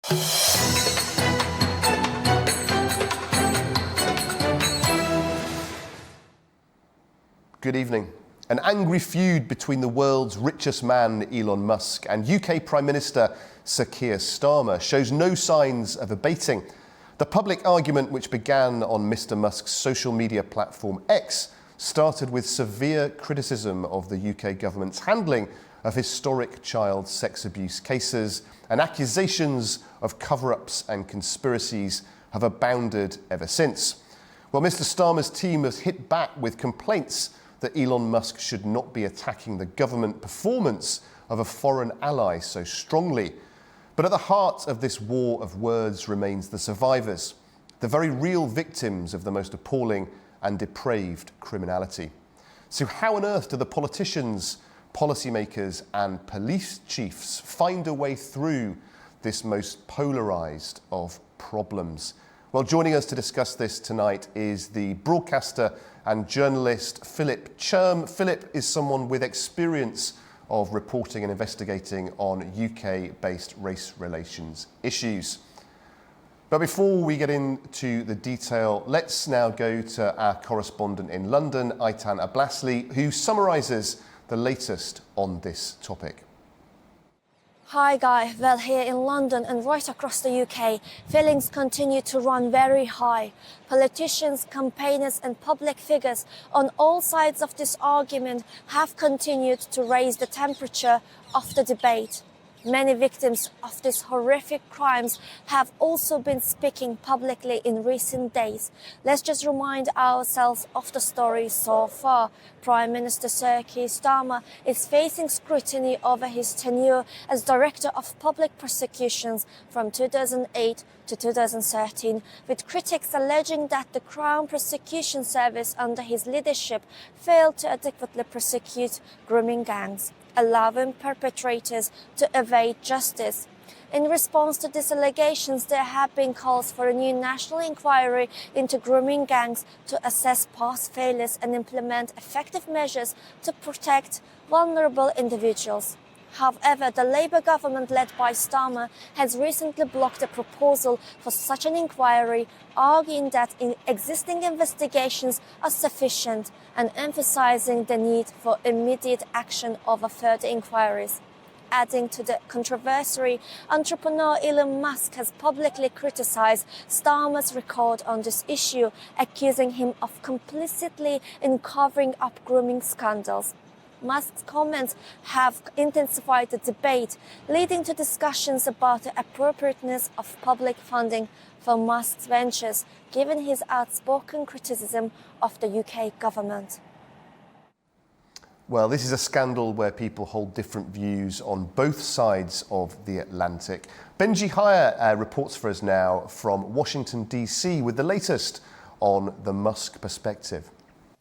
Good evening. An angry feud between the world's richest man, Elon Musk, and UK Prime Minister Sir Keir Starmer shows no signs of abating. The public argument, which began on Mr. Musk's social media platform X, started with severe criticism of the UK government's handling of historic child sex abuse cases, and accusations of cover-ups and conspiracies have abounded ever since. Well, Mr. Starmer's team has hit back with complaints that Elon Musk should not be attacking the government performance of a foreign ally so strongly. But at the heart of this war of words remains the survivors, the very real victims of the most appalling and depraved criminality. So how on earth do the politicians, policymakers and police chiefs find a way through this most polarised of problems? Well, joining us to discuss this tonight is the broadcaster and journalist Philip Churm. Philip is someone with experience of reporting and investigating on UK-based race relations issues. But before we get into the detail, let's now go to our correspondent in London, Aitan Ablasli, who summarises the latest on this topic. Hi Guy, well here in London and right across the UK, feelings continue to run very high. Politicians, campaigners and public figures on all sides of this argument have continued to raise the temperature of the debate. Many victims of these horrific crimes have also been speaking publicly in recent days. Let's just remind ourselves of the story so far. Prime Minister Sir Keir Starmer is facing scrutiny over his tenure as Director of Public Prosecutions from 2008 to 2013, with critics alleging that the Crown Prosecution Service under his leadership failed to adequately prosecute grooming gangs, allowing perpetrators to evade justice. In response to these allegations, there have been calls for a new national inquiry into grooming gangs to assess past failures and implement effective measures to protect vulnerable individuals. However, the Labour government led by Starmer has recently blocked a proposal for such an inquiry, arguing that existing investigations are sufficient and emphasising the need for immediate action over further inquiries. Adding to the controversy, entrepreneur Elon Musk has publicly criticised Starmer's record on this issue, accusing him of complicity in covering up grooming scandals. Musk's comments have intensified the debate, leading to discussions about the appropriateness of public funding for Musk's ventures, given his outspoken criticism of the UK government. Well, this is a scandal where people hold different views on both sides of the Atlantic. Benji Hire reports for us now from Washington, DC, with the latest on the Musk perspective.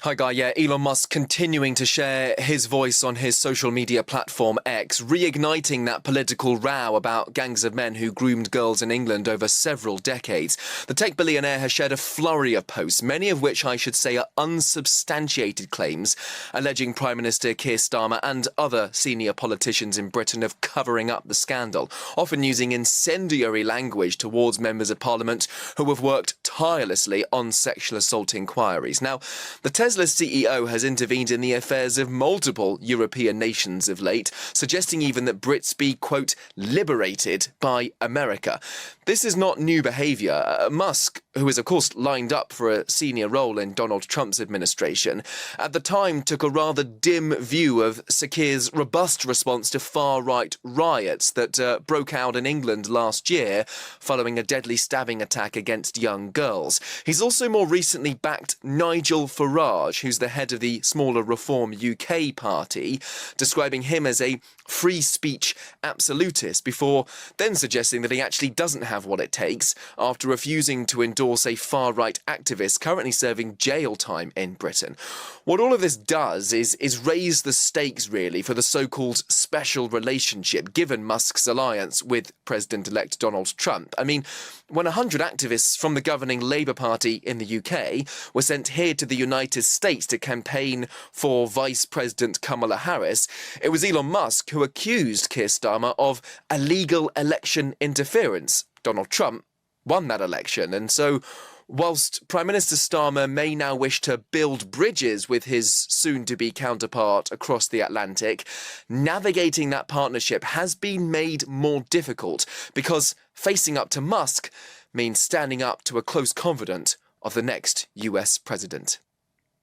Hi Guy, Elon Musk continuing to share his voice on his social media platform X, reigniting that political row about gangs of men who groomed girls in England over several decades. The tech billionaire has shared a flurry of posts, many of which I should say are unsubstantiated claims, alleging Prime Minister Keir Starmer and other senior politicians in Britain of covering up the scandal, often using incendiary language towards members of Parliament who have worked tirelessly on sexual assault inquiries. Now, the Tesla's CEO has intervened in the affairs of multiple European nations of late, suggesting even that Brits be, quote, liberated by America. This is not new behaviour. Musk, who is of course lined up for a senior role in Donald Trump's administration, at the time took a rather dim view of Sir Keir's robust response to far-right riots that broke out in England last year following a deadly stabbing attack against young girls. He's also more recently backed Nigel Farage, who's the head of the smaller Reform UK party, describing him as a free speech absolutist, before then suggesting that he actually doesn't have what it takes after refusing to endorse endorse a far-right activist currently serving jail time in Britain. What all of this does is raise the stakes, really, for the so-called special relationship given Musk's alliance with President-elect Donald Trump. I mean, when 100 activists from the governing Labour Party in the UK were sent here to the United States to campaign for Vice President Kamala Harris, it was Elon Musk who accused Keir Starmer of illegal election interference. Donald Trump won that election, and so whilst Prime Minister Starmer may now wish to build bridges with his soon-to-be counterpart across the Atlantic, navigating that partnership has been made more difficult because facing up to Musk means standing up to a close confidant of the next US president.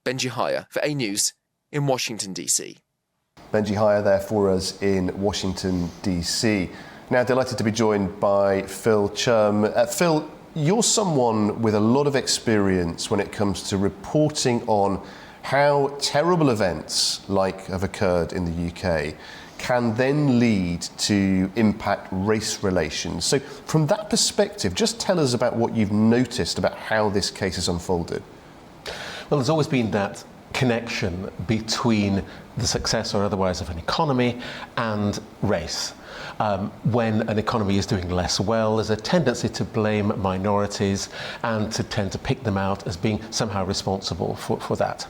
Benji Hire for A News in Washington, D.C. Benji Hire there for us in Washington, D.C. Now, delighted to be joined by Phil Chum. Phil, you're someone with a lot of experience when it comes to reporting on how terrible events like have occurred in the UK can then lead to impact race relations. So from that perspective, just tell us about what you've noticed about how this case has unfolded. Well, there's always been that connection between the success or otherwise of an economy and race. When an economy is doing less well, there's a tendency to blame minorities and to tend to pick them out as being somehow responsible for that.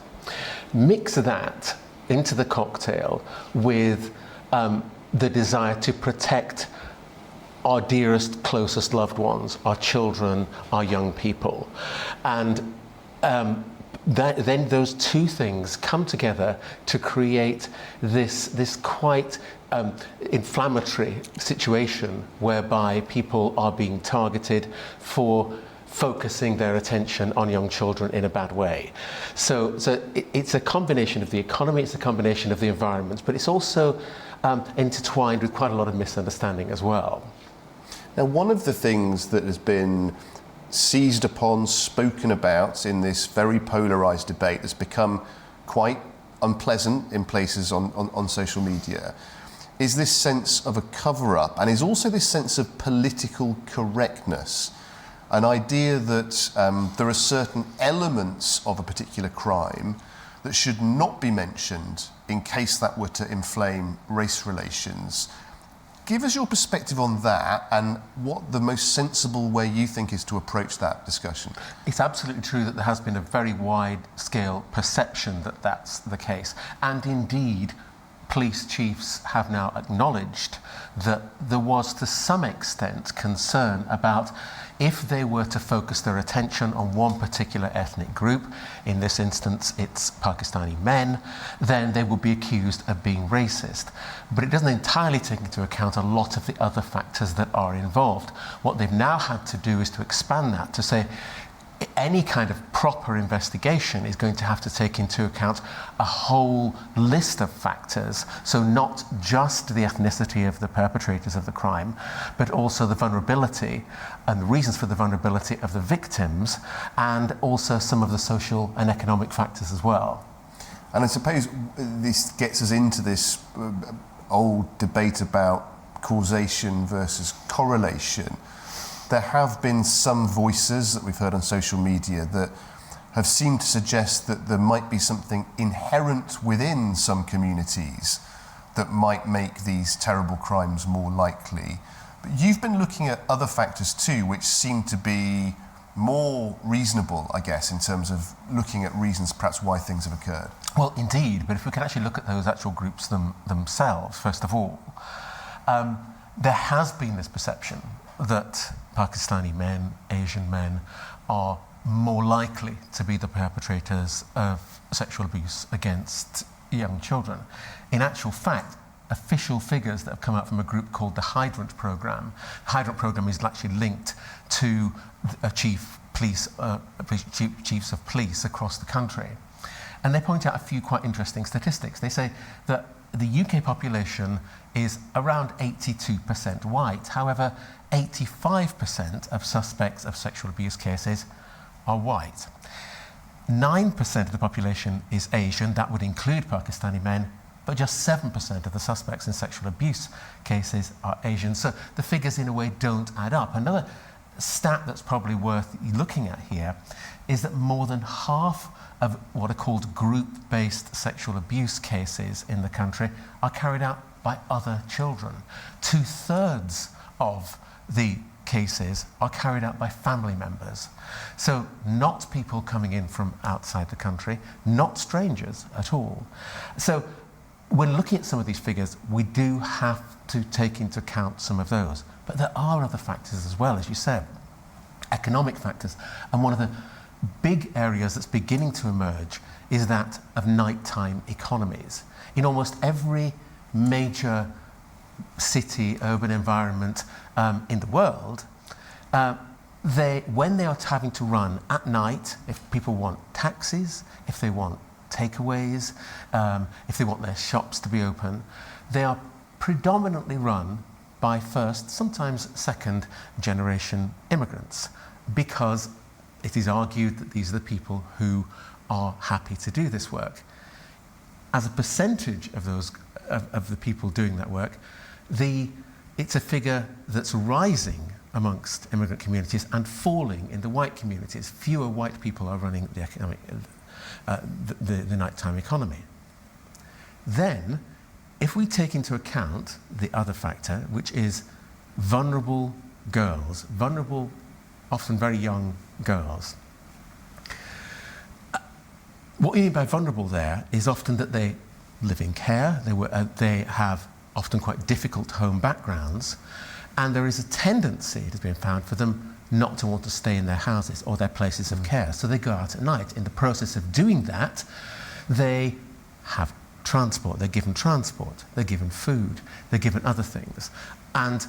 Mix that into the cocktail with the desire to protect our dearest, closest loved ones, our children, our young people. And then those two things come together to create this quite inflammatory situation whereby people are being targeted for focusing their attention on young children in a bad way. So it's a combination of the economy, it's a combination of the environment, but it's also intertwined with quite a lot of misunderstanding as well. Now, one of the things that has been seized upon, spoken about in this very polarised debate that's become quite unpleasant in places on social media is this sense of a cover-up, and is also this sense of political correctness, an idea that there are certain elements of a particular crime that should not be mentioned in case that were to inflame race relations. Give us your perspective on that and what the most sensible way you think is to approach that discussion. It's absolutely true that there has been a very wide-scale perception that that's the case. And indeed, police chiefs have now acknowledged that there was to some extent concern about if they were to focus their attention on one particular ethnic group, in this instance it's Pakistani men, then they would be accused of being racist. But it doesn't entirely take into account a lot of the other factors that are involved. What they've now had to do is to expand that to say any kind of proper investigation is going to have to take into account a whole list of factors, so not just the ethnicity of the perpetrators of the crime, but also the vulnerability and the reasons for the vulnerability of the victims, and also some of the social and economic factors as well. And I suppose this gets us into this old debate about causation versus correlation. There have been some voices that we've heard on social media that have seemed to suggest that there might be something inherent within some communities that might make these terrible crimes more likely. But you've been looking at other factors too, which seem to be more reasonable, I guess, in terms of looking at reasons perhaps why things have occurred. Well, indeed, but if we can actually look at those actual groups themselves, first of all, there has been this perception that Pakistani men, Asian men, are more likely to be the perpetrators of sexual abuse against young children. In actual fact, official figures that have come out from a group called the Hydrant Programme. The Hydrant Programme is actually linked to chiefs of police across the country. And they point out a few quite interesting statistics. They say that the UK population is around 82% white. However, 85% of suspects of sexual abuse cases are white. 9% of the population is Asian. That would include Pakistani men, but just 7% of the suspects in sexual abuse cases are Asian. So the figures in a way don't add up. Another stat that's probably worth looking at here is that more than half of what are called group-based sexual abuse cases in the country are carried out by other children. 2/3 of the cases are carried out by family members. So not people coming in from outside the country, not strangers at all. So when looking at some of these figures, we do have to take into account some of those. But there are other factors as well, as you said, economic factors. And one of the big areas that's beginning to emerge is that of nighttime economies. In almost every major city, urban environment in the world, when they are having to run at night, if people want taxis, if they want takeaways, if they want their shops to be open, they are predominantly run by first, sometimes second generation immigrants, because it is argued that these are the people who are happy to do this work. As a percentage of those of the people doing that work, it's a figure that's rising amongst immigrant communities and falling in the white communities. Fewer white people are running the nighttime economy. Then, if we take into account the other factor, which is vulnerable girls, vulnerable, often very young girls, what we mean by vulnerable there is often that they live in care, they have often quite difficult home backgrounds, and there is a tendency, it has been found, for them not to want to stay in their houses or their places of care. So they go out at night. In the process of doing that, they have transport, they're given transport, they're given food, they're given other things. And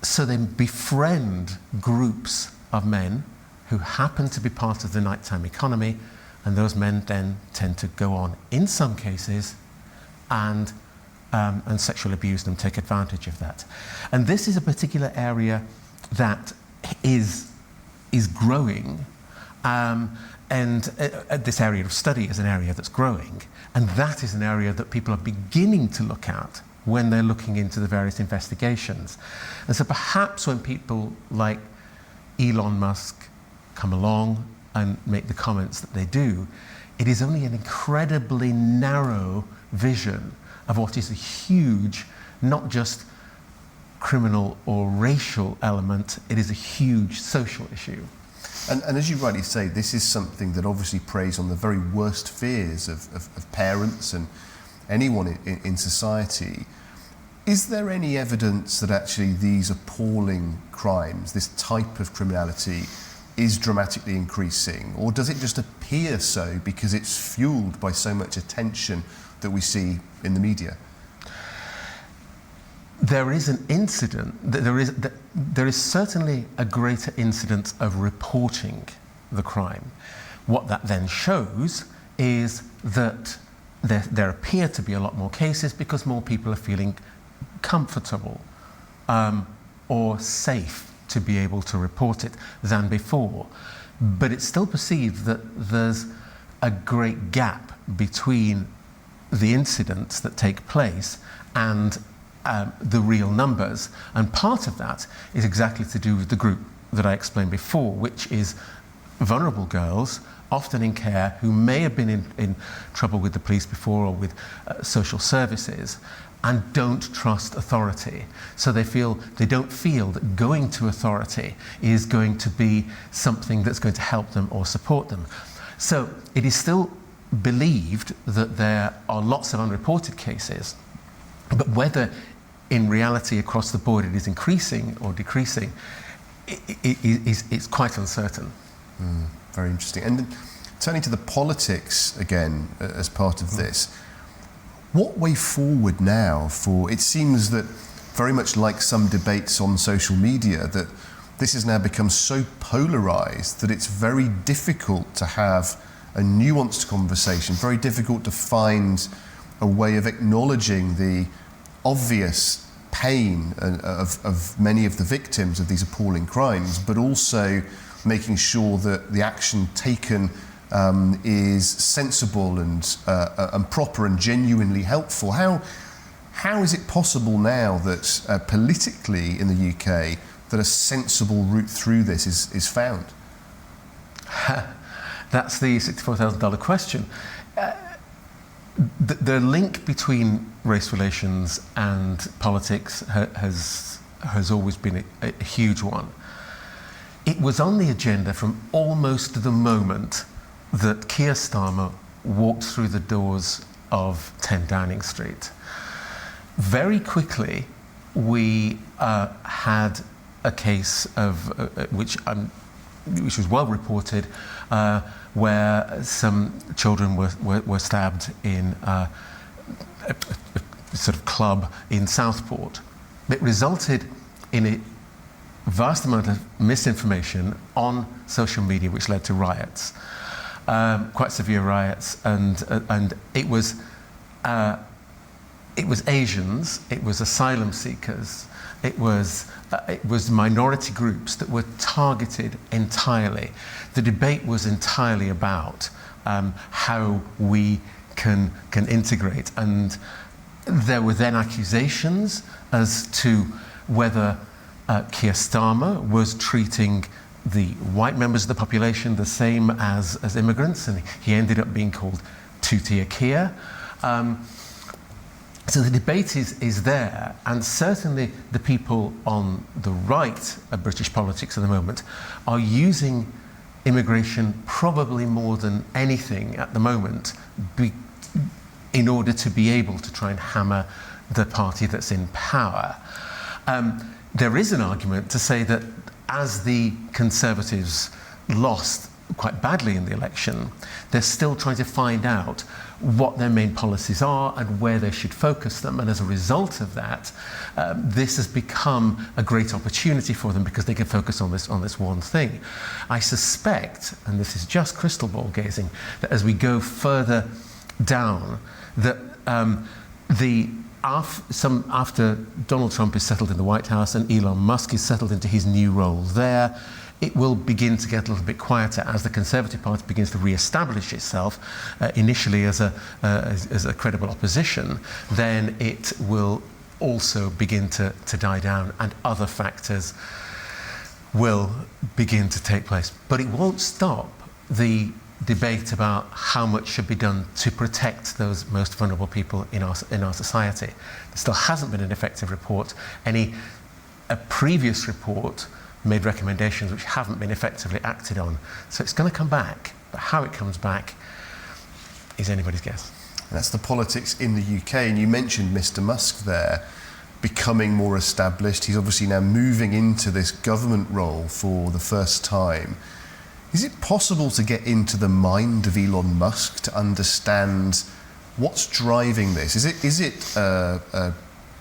so they befriend groups of men who happen to be part of the nighttime economy, and those men then tend to go on, in some cases, and sexually abuse them, take advantage of that. And this is a particular area that is growing, and this area of study is an area that's growing, and that is an area that people are beginning to look at when they're looking into the various investigations. And so perhaps when people like Elon Musk come along and make the comments that they do, it is only an incredibly narrow vision of what is a huge, not just criminal or racial element, it is a huge social issue. And as you rightly say, this is something that obviously preys on the very worst fears of parents and anyone in society. Is there any evidence that actually these appalling crimes, this type of criminality, is dramatically increasing? Or does it just appear so because it's fueled by so much attention that we see in the media? There is an incident, there is certainly a greater incidence of reporting the crime. What that then shows is that there appear to be a lot more cases because more people are feeling comfortable or safe to be able to report it than before. But it's still perceived that there's a great gap between the incidents that take place and the real numbers. And part of that is exactly to do with the group that I explained before, which is vulnerable girls, often in care, who may have been in trouble with the police before or with social services, and don't trust authority. So they don't feel that going to authority is going to be something that's going to help them or support them. So it is still believed that there are lots of unreported cases, but whether in reality across the board it is increasing or decreasing, it's quite uncertain. Very interesting. And turning to the politics again as part of this, what way forward now for, it seems that very much like some debates on social media, that this has now become so polarised that it's very difficult to have a nuanced conversation, very difficult to find a way of acknowledging the obvious pain of many of the victims of these appalling crimes, but also making sure that the action taken is sensible and proper and genuinely helpful. How is it possible now that politically in the UK that a sensible route through this is found? That's the $64,000 question. The link between race relations and politics has always been a huge one. It was on the agenda from almost the moment that Keir Starmer walked through the doors of 10 Downing Street. Very quickly, we had a case of which was well reported, where some children were stabbed in a sort of club in Southport. It resulted in a vast amount of misinformation on social media, which led to riots, quite severe riots, and it was Asians, it was asylum seekers, it was minority groups that were targeted entirely. The debate was entirely about how we can integrate, and there were then accusations as to whether Keir Starmer was treating the white members of the population the same as immigrants, and he ended up being called two-tier Keir. So the debate is there, and certainly the people on the right of British politics at the moment are using immigration probably more than anything at the moment in order to be able to try and hammer the party that's in power. There is an argument to say that as the Conservatives lost quite badly in the election, they're still trying to find out what their main policies are and where they should focus them. And as a result of that, this has become a great opportunity for them because they can focus on this one thing. I suspect, and this is just crystal ball gazing, that as we go further down, that after Donald Trump is settled in the White House and Elon Musk is settled into his new role there, it will begin to get a little bit quieter as the Conservative Party begins to re-establish itself, initially as a credible opposition. Then it will also begin to die down, and other factors will begin to take place. But it won't stop the debate about how much should be done to protect those most vulnerable people in our society. There still hasn't been an effective report. A previous report made recommendations which haven't been effectively acted on. So it's going to come back, but how it comes back is anybody's guess. And that's the politics in the UK. And you mentioned Mr. Musk there becoming more established. He's obviously now moving into this government role for the first time. Is it possible to get into the mind of Elon Musk to understand what's driving this? Is it a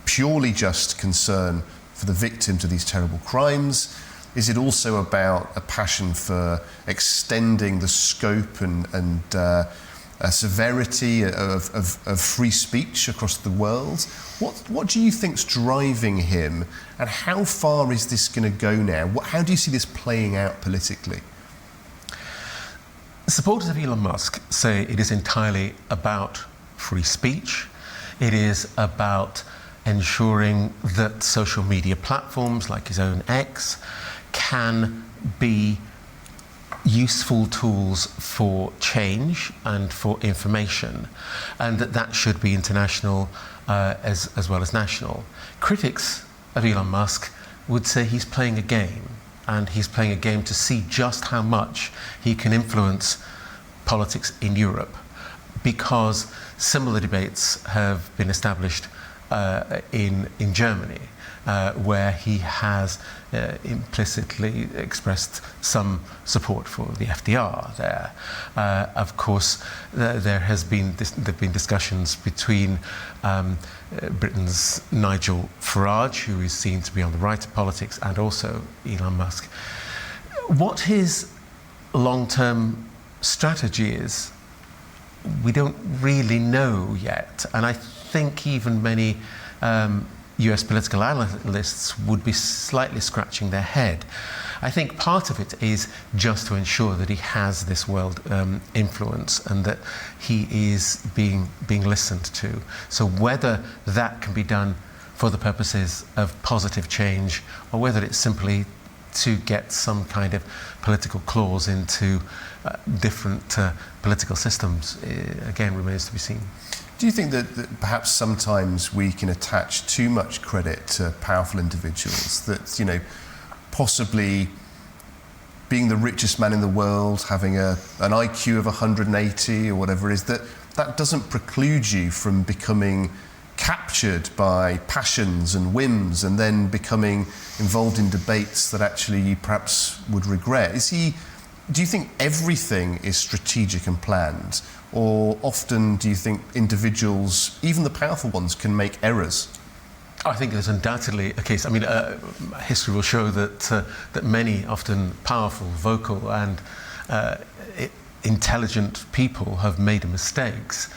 purely just concern for the victims of these terrible crimes? Is it also about a passion for extending the scope and severity of free speech across the world? What do you think's driving him, and how far is this going to go now? How do you see this playing out politically? Supporters of Elon Musk say it is entirely about free speech. It is about ensuring that social media platforms like his own X can be useful tools for change and for information, and that should be international as well as national. Critics of Elon Musk would say he's playing a game, and he's playing a game to see just how much he can influence politics in Europe, because similar debates have been established in Germany, where he has implicitly expressed some support for the FDR there. Of course, there have been discussions between Britain's Nigel Farage, who is seen to be on the right of politics, and also Elon Musk. What his long-term strategy is, we don't really know yet, and I think even many US political analysts would be slightly scratching their head. I think part of it is just to ensure that he has this world influence and that he is being listened to. So whether that can be done for the purposes of positive change, or whether it's simply to get some kind of political clause into different political systems, again, remains to be seen. Do you think that perhaps sometimes we can attach too much credit to powerful individuals, that, you know, possibly being the richest man in the world, having an IQ of 180 or whatever it is, that doesn't preclude you from becoming captured by passions and whims and then becoming involved in debates that actually you perhaps would regret? Do you think everything is strategic and planned, or often do you think individuals, even the powerful ones, can make errors? I think there's undoubtedly a case. I mean, history will show that many often powerful, vocal and intelligent people have made mistakes.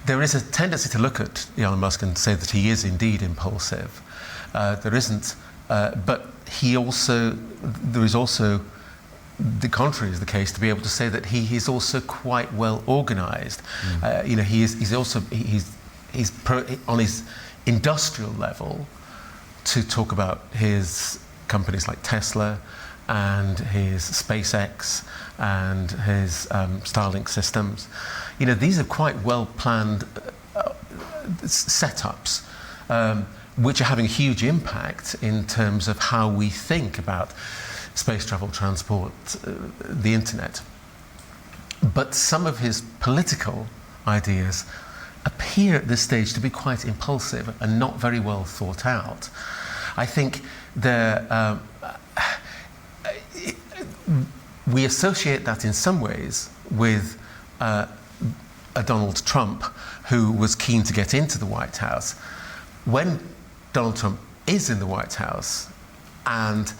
There is a tendency to look at Elon Musk and say that he is indeed impulsive. There isn't, but there is also the contrary is the case, to be able to say that he is also quite well organised. You know, he's on his industrial level to talk about his companies like Tesla and his SpaceX and his Starlink systems. You know, these are quite well planned setups, which are having a huge impact in terms of how we think about space travel, transport, the internet. But some of his political ideas appear at this stage to be quite impulsive and not very well thought out. I think we associate that in some ways with a Donald Trump who was keen to get into the White House. When Donald Trump is in the White House and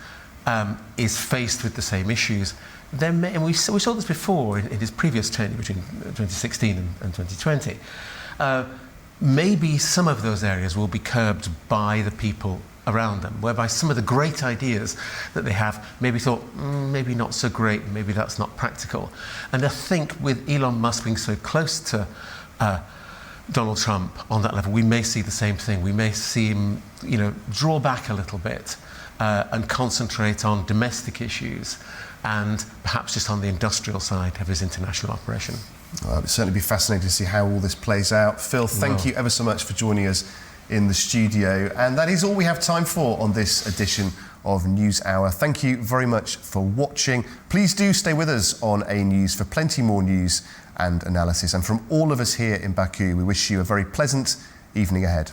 is faced with the same issues, and we saw this before in his previous tenure between 2016 and 2020, maybe some of those areas will be curbed by the people around them, whereby some of the great ideas that they have maybe thought, maybe not so great, maybe that's not practical. And I think with Elon Musk being so close to Donald Trump on that level, we may see the same thing. We may see him, you know, draw back a little bit and concentrate on domestic issues and perhaps just on the industrial side of his international operation. Well, it'll certainly be fascinating to see how all this plays out. Phil, thank you ever so much for joining us in the studio. And that is all we have time for on this edition of Newshour. Thank you very much for watching. Please do stay with us on A News for plenty more news and analysis. And from all of us here in Baku, we wish you a very pleasant evening ahead.